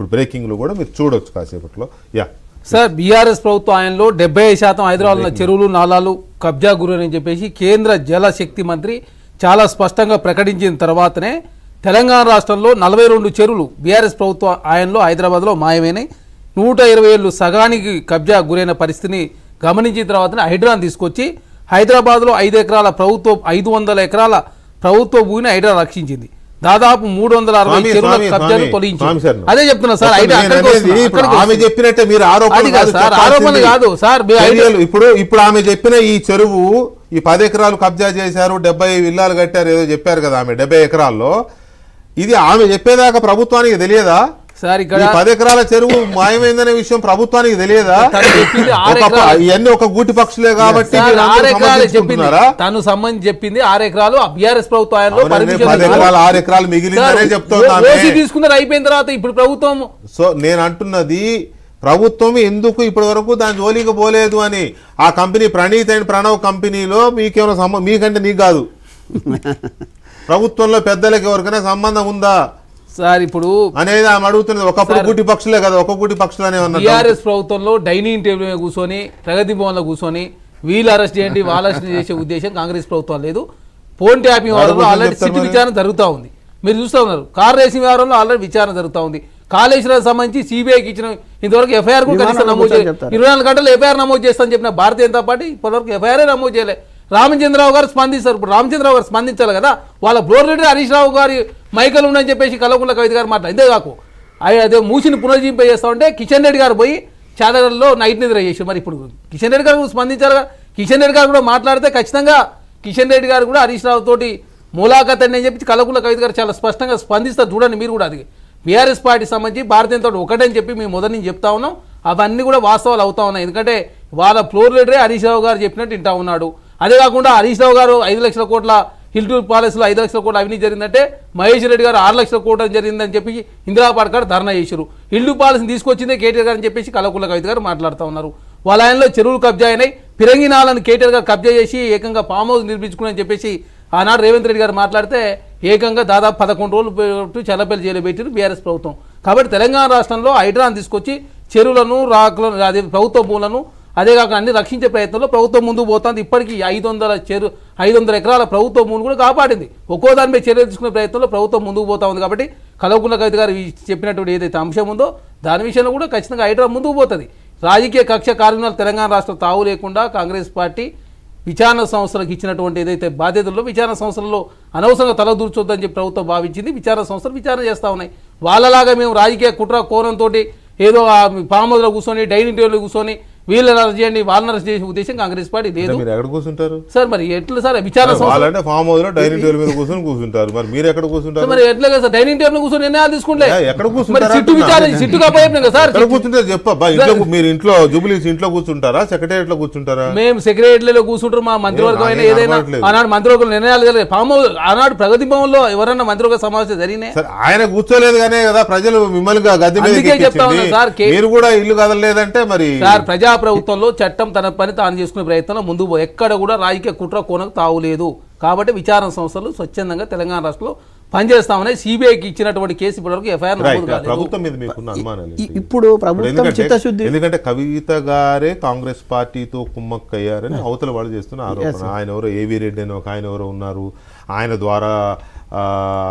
ఇప్పుడు బ్రేకింగ్లో కూడా మీరు చూడొచ్చు కాసేపట్లో. యా సార్, బీఆర్ఎస్ ప్రభుత్వం ఆయనలో 75% హైదరాబాద్లో చెరువులు నాలాలు కబ్జా గురని చెప్పేసి కేంద్ర జలశక్తి మంత్రి చాలా స్పష్టంగా ప్రకటించిన తర్వాతనే తెలంగాణ రాష్ట్రంలో 42 చెరువులు బీఆర్ఎస్ ప్రభుత్వం ఆయనలో హైదరాబాద్లో మాయమైనాయి. 120 ఏళ్ళు సగానికి కబ్జా గురైన పరిస్థితిని గమనించిన తర్వాతనే హైడ్రాన్ తీసుకొచ్చి హైదరాబాద్లో 500 ఎకరాల ప్రభుత్వ భూమిని హైడ్రా రక్షించింది. దాదాపు 360 చెరువుల కబ్జాను తొలగించింది. అదే చెప్తున్నా సార్, ఆమె చెప్పినట్టే మీరు ఆరోపణ కాదు సార్. ఇప్పుడు ఆమె చెప్పిన ఈ చెరువు ఈ 10 ఎకరాలు కబ్జా చేశారు, 70 విల్లాలు కట్టారు ఏదో చెప్పారు కదా ఆమె 70 ఎకరాల్లో. ఇది ఆమె చెప్పేదాకా ప్రభుత్వానికి తెలియదా సార్? ఇక్కడ 10 ఎకరాల చెరువు మాయమైందనే విషయం ప్రభుత్వానికి తెలియదా? ఇవన్నీ ఒక గూటి పక్షులే కాబట్టి తను సంబంధించి చెప్పింది 6 ఎకరాలు బీఆర్ఎస్ ప్రభుత్వం 6 ఎకరాలు మిగిలిందనే చెప్తున్నా తీసుకున్నారు. అయిపోయిన తర్వాత ఇప్పుడు ప్రభుత్వం. సో నేను అంటున్నది ప్రభుత్వం ఎందుకు ఇప్పటి వరకు దాని జోలికి పోలేదు అని. ఆ కంపెనీ ప్రణీత్ అండ్ ప్రణవ్ కంపెనీలో మీకేమైనా మీకంటే నీకు కాదు, ప్రభుత్వంలో పెద్దలకు ఎవరికైనా సంబంధం ఉందా సార్ ఇప్పుడు అనేది ఆమె అడుగుతున్నది. ఒకప్పుడు గూటి పక్షులే కదా, ఒక గూటి పక్షులు అనే టీఆర్ఎస్ ప్రభుత్వంలో డైనింగ్ టేబుల్ మీద కూర్చొని ప్రగతి భవన్లో కూర్చొని వీళ్ళు అరెస్ట్ చేయండి వాళ్ళు అరెస్ట్ చేసే ఉద్దేశం కాంగ్రెస్ ప్రభుత్వం లేదు. ఫోన్ ట్యాపింగ్ వ్యవహారంలో ఆల్రెడీ సిట్ విచారణ జరుగుతూ ఉంది, మీరు చూస్తూ ఉన్నారు. కార్ రేసింగ్ వ్యవహారంలో ఆల్రెడీ విచారణ జరుగుతూ ఉంది. కాళేశ్వరానికి సంబంధించి సిబిఐకి ఇచ్చిన ఇంతవరకు ఎఫ్ఐఆర్ కూడా కనీసం నమోదు చేయలేదు. 24 గంటలు ఎఫ్ఐఆర్ నమోదు చేస్తానని చెప్పిన భారతీయ జనతా పార్టీ ఇప్పటివరకు ఎఫ్ఐఆర్ నమోదు చేయలేదు. రామచంద్రరావు గారు స్పందిస్తారు. ఇప్పుడు రామచంద్రరావు గారు స్పందించాలి కదా. వాళ్ళ ఫ్లోర్ లీడర్ హరీష్ రావు గారి మైకల్ ఉందని చెప్పేసి కల్వకుంట్ల కవిత గారు మాట్లాడు. ఇంతే కాకు అదే మూసిని పునర్జీవింప చేస్తా ఉంటే కిషన్ రెడ్డి గారు పోయి చాదగర్లో నైట్ నిద్ర చేశారు. మరి ఇప్పుడు కిషన్ రెడ్డి గారు స్పందించారు కదా. కిషన్ రెడ్డి గారు కూడా మాట్లాడితే ఖచ్చితంగా కిషన్ రెడ్డి గారు కూడా హరీష్ రావు తోటి ములాఖత్ అని చెప్పి కల్వకుంట్ల కవిత గారు చాలా స్పష్టంగా స్పందిస్తారు. చూడండి మీరు కూడా. అది బీఆర్ఎస్ పార్టీ సంబంధించి భారతీయంతో ఒకటని చెప్పి మేము మొదటి నుంచి చెప్తా ఉన్నాం. అవన్నీ కూడా వాస్తవాలు అవుతా ఉన్నాయి. ఎందుకంటే వాళ్ళ ఫ్లోర్ లీడరే హరీష్ రావు గారు చెప్పినట్టు వింటా ఉన్నాడు. అదే కాకుండా హరీష్ రావు గారు 5 లక్షల కోట్ల హిల్టూర్ ప్యాలెస్లో 5 లక్షల కోట్ల అవినీతి జరిగిందంటే మహేష్ రెడ్డి గారు 6 లక్షల కోట్ల జరిగిందని చెప్పి ఇందిరాపార్క్ గారు ధర్నా చేశారు. హిల్టూర్ ప్యాలెస్ని తీసుకొచ్చిందే కేటీఆర్ గారు అని చెప్పేసి కల్వకుంట్ల కవిత గారు మాట్లాడుతూ ఉన్నారు. వాళ్ళ ఆయనలో చెరువులు కబ్జా అయినాయి. పిరంగినాలను కేటీఆర్ గారు కబ్జా చేసి ఏకంగా ఫామ్ హౌస్ నిర్మించుకుని చెప్పేసి ఆనాడు రేవంత్ రెడ్డి గారు మాట్లాడితే ఏకంగా దాదాపు 11 రోజులు చల్లపల్లి జైలు పెట్టారు బీఆర్ఎస్ ప్రభుత్వం. కాబట్టి తెలంగాణ రాష్ట్రంలో హైడ్రాన్ తీసుకొచ్చి చెరువులను రాకులను అదే ప్రభుత్వ భూములను అదే కాక అన్ని రక్షించే ప్రయత్నంలో ప్రభుత్వం ముందుకు పోతుంది. ఇప్పటికీ 500 ఎకరాల ప్రభుత్వ భూమిని కూడా కాపాడింది. ఒక్కో దానిపై చర్యలు తీసుకునే ప్రయత్నంలో ప్రభుత్వం ముందుకు పోతా ఉంది. కాబట్టి కల్వకుంట్ల కవిత గారు చెప్పినటువంటి ఏదైతే అంశం ఉందో దాని విషయంలో కూడా ఖచ్చితంగా హైడ్రాన్ ముందుకు పోతుంది. రాజకీయ కక్ష కార్యక్రమాలు తెలంగాణ రాష్ట్రం తావు లేకుండా కాంగ్రెస్ పార్టీ విచారణ సంస్థలకు ఇచ్చినటువంటి ఏదైతే బాధ్యతల్లో విచారణ సంస్థలలో అనవసరంగా తలదూర్చొద్దని చెప్పి ప్రభుత్వం భావించింది. విచారణ సంస్థలు విచారణ చేస్తూ ఉన్నాయి. వాళ్ళలాగా మేము రాజకీయ కుట్ర కోణంతో ఏదో ఫామ్ హౌస్లో కూర్చొని డైనింగ్ టేబుల్లో కూర్చొని వీళ్ళని అరెస్ట్ చేయండి వాళ్ళని అరెస్ట్ చేసే ఉద్దేశం కాంగ్రెస్ పార్టీ లేదు. మీరు ఎక్కడ కూర్చుంటారు సార్? మరి ఎట్లా సార్ విచారణ సంస్థ ఫామ్ హౌస్ లో డైనింగ్ టేబుల్ మీద కూర్చుంటారు. మరి మీరు ఎక్కడ కూర్చుంటారు? మరి ఎట్లా కదా సార్ డైనింగ్ టేబుల్ కూర్చొని నిర్ణయాలు తీసుకుంటే ఎక్కడ కూర్చుంటారు? సిట్టు విచారణ సిట్టుగా పోయినాం కదా సార్. ఎక్కడ కూర్చుంటారు చెప్పబ్బా? ఇంట్లో మీరు ఇంట్లో జూబ్లీస్ ఇంట్లో కూర్చుంటారా, సెక్రటేరియట్ లో కూర్చుంటారా? మేము సెక్రటరీలో కూర్చుంటారు. మా మంత్రివర్గం అయినా ఏదైనా ఆనాడు మంత్రివర్గం నిర్ణయాలు జరిగాయి. ఫామ్ హౌస్ ఆనాడు ప్రగతి భవన్లో ఎవరైనా మంత్రివర్గ సమావేశం జరిగినాయి. ఆయన కూర్చోలేదు కానీ కదా ప్రజలు మిమ్మల్ని గద్దె మీద చెప్తా ఉన్నా సార్. మీరు కూడా ఇల్లు కదలలేదంటే మరి సార్ ప్రజా ప్రభుత్వంలో చట్టం తన పని తాను చేసుకునే ప్రయత్నంలో ముందుకు ఎక్కడ కూడా రాజకీయ కుట్ర కోనకు తావులేదు. కాబట్టి విచారణ సంస్థలు స్వచ్ఛందంగా తెలంగాణ రాష్ట్రంలో పనిచేస్తామని సిబిఐకి ఇచ్చినటువంటి కేసు ఇప్పటివరకు ఎఫ్ఐఆర్ ప్రభుత్వం మీద మీకున్న అనుమానాలు ఇప్పుడు ఎందుకంటే కవిత గారే కాంగ్రెస్ పార్టీతో కుమ్మక్కయ్యారని అవతల వాళ్ళు చేస్తున్న ఆరోపణ. ఆయన ఎవరో ఏవీ రెడ్డి అని ఒక ఆయన ఎవరో ఉన్నారు, ఆయన ద్వారా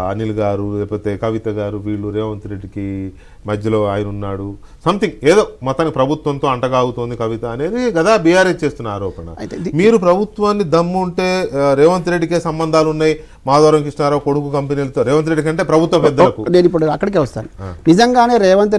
అనిల్ గారు లేకపోతే కవిత గారు వీళ్ళు రేవంత్ రెడ్డికి మధ్యలో ఆయన ఉన్నాడు, సంథింగ్ ఏదో మొత్తానికి ప్రభుత్వంతో అంటగాగుతోంది కవిత అనేది కదా బీఆర్ఎస్ చేస్తున్న ఆరోపణ. మీరు ప్రభుత్వాన్ని దమ్ము ఉంటే రేవంత్ రెడ్డికే సంబంధాలు ఉన్నాయి, మాధవరం కృష్ణారావు కొడుకు కంపెనీలతో, రేవంత్ రెడ్డి కంటే ప్రభుత్వ పెద్దలకు. నేను ఇప్పుడు అక్కడికే వస్తాను. నిజంగానే రేవంత్